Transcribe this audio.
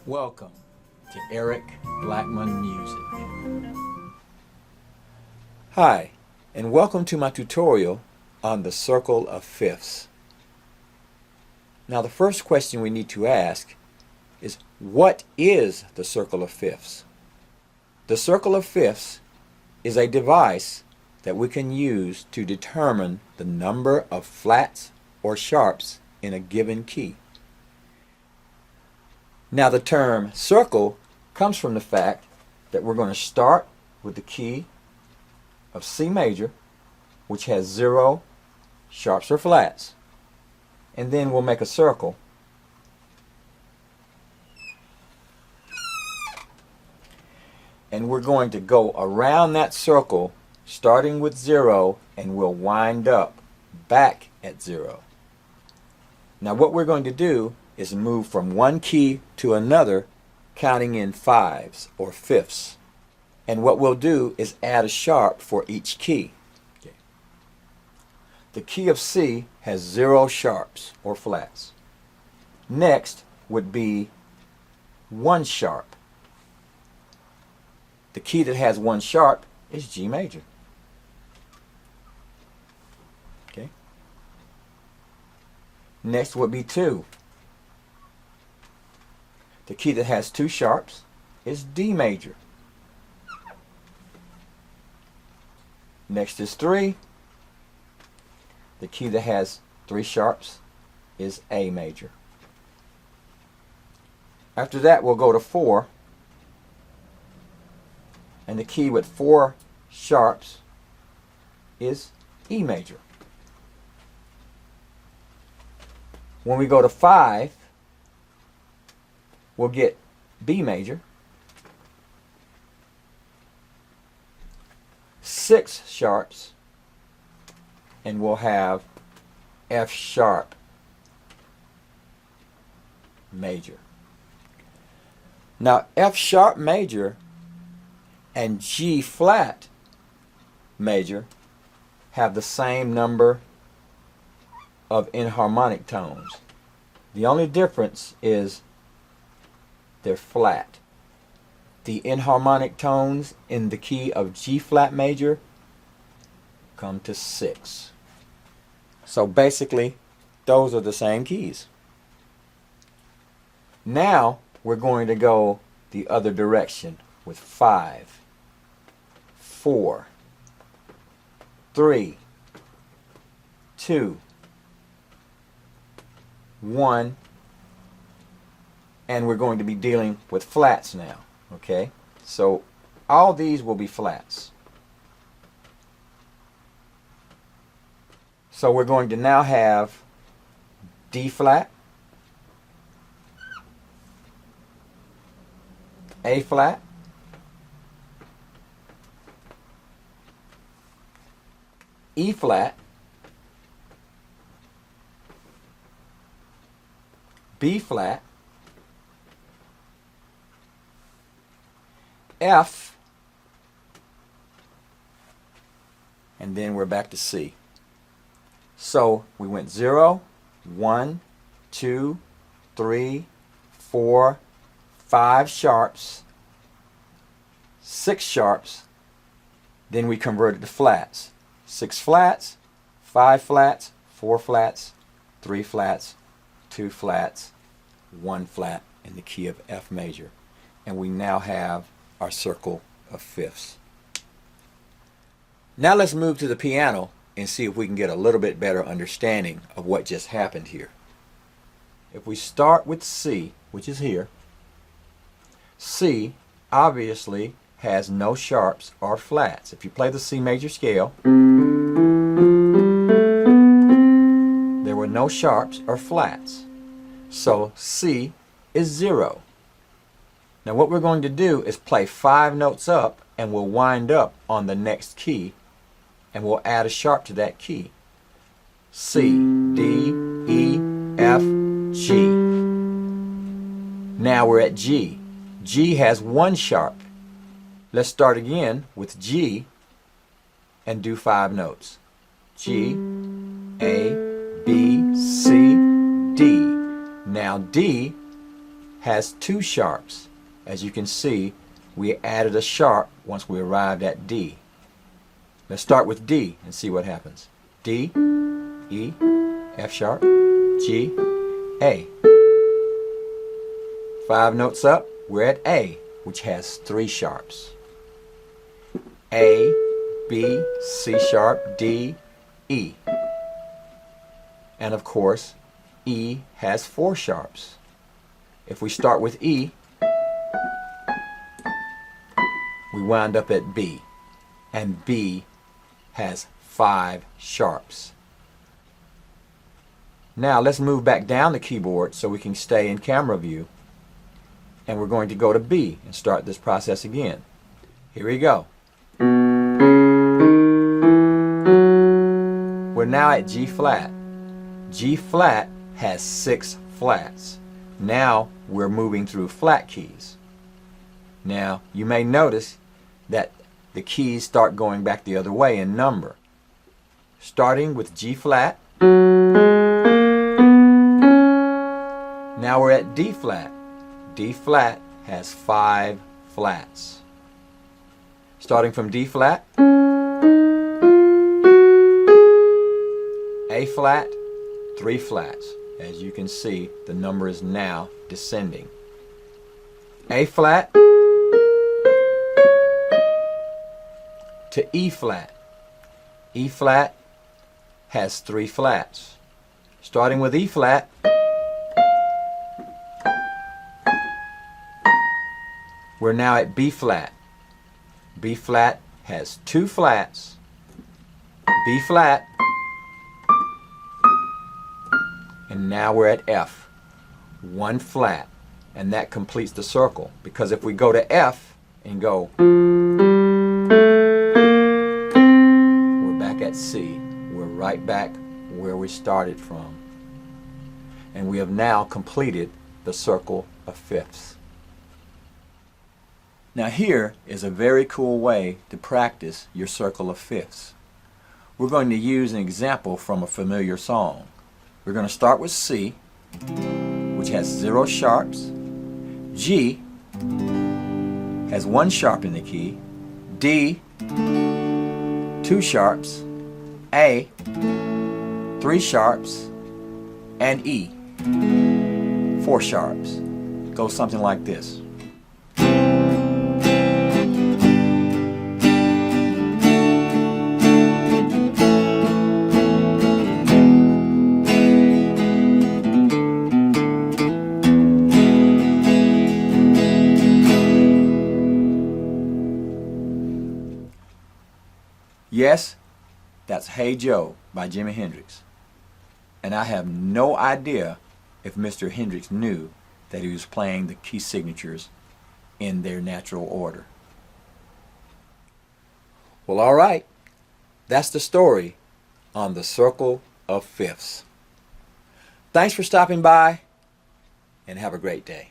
Welcome to Eric Blackmon Music. Hi, and welcome to my tutorial on the circle of fifths. Now the first question we need to ask is, what is the circle of fifths? The circle of fifths is a device that we can use to determine the number of flats or sharps in a given key. Now the term circle comes from the fact that we're going to start with the key of C major, which has 0 sharps or flats, and then we'll make a circle, and we're going to go around that circle starting with 0, and we'll wind up back at 0. Now what we're going to do is move from one key to another, counting in fives or fifths. And what we'll do is add a sharp for each key. Okay. The key of C has 0 sharps or flats. Next would be 1 sharp. The key that has 1 sharp is G major. Okay. Next would be 2. The key that has 2 sharps is D major. Next is 3. The key that has 3 sharps is A major. After that we'll go to 4, and the key with 4 sharps is E major. When we go to 5, we'll get B major, 6 sharps, and we'll have F sharp major. Now F sharp major and G flat major have the same number of enharmonic tones. The only difference is they're flat. The enharmonic tones in the key of G flat major come to 6. So basically, those are the same keys. Now we're going to go the other direction with 5, 4, 3, 2, 1, and we're going to be dealing with flats now. Okay, so all these will be flats. So we're going to now have D flat, A flat, E flat, B flat, F, and then we're back to C. So we went 0, 1, 2, 3, 4, 5 sharps, 6 sharps, then we converted to flats. 6 flats, 5 flats, 4 flats, 3 flats, 2 flats, 1 flat in the key of F major. And we now have our circle of fifths. Now let's move to the piano and see if we can get a little bit better understanding of what just happened here. If we start with C, which is here, C obviously has no sharps or flats. If you play the C major scale, there were no sharps or flats. So C is 0. Now what we're going to do is play 5 notes up, and we'll wind up on the next key, and we'll add a sharp to that key. C, D, E, F, G. Now we're at G. G has 1 sharp. Let's start again with G and do 5 notes. G, A, B, C, D. Now D has 2 sharps. As you can see, we added a sharp once we arrived at D. Let's start with D and see what happens. D, E, F sharp, G, A. 5 notes up, we're at A, which has 3 sharps. A, B, C sharp, D, E. And of course, E has 4 sharps. If we start with E, we wind up at B, and B has 5 sharps. Now let's move back down the keyboard so we can stay in camera view, and we're going to go to B and start this process again. Here we go. We're now at G flat. G flat has 6 flats. Now we're moving through flat keys. Now you may notice that the keys start going back the other way in number. Starting with G flat. Now we're at D flat. D flat has 5 flats. Starting from D flat, A flat, 3 flats. As you can see, the number is now descending. A flat to E flat. E flat has 3 flats. Starting with E flat, we're now at B flat. B flat has 2 flats. B flat, and now we're at F. 1 flat, and that completes the circle, because if we go to F and go, we're back at C. We're right back where we started from, and we have now completed the circle of fifths. Now here is a very cool way to practice your circle of fifths. We're going to use an example from a familiar song. We're going to start with C, which has 0 sharps. G has 1 sharp in the key. D, 2 sharps. A, 3 sharps. And E, 4 sharps. It goes something like this. Yes, that's Hey Joe by Jimi Hendrix. And I have no idea if Mr. Hendrix knew that he was playing the key signatures in their natural order. Well, all right. That's the story on the circle of fifths. Thanks for stopping by, and have a great day.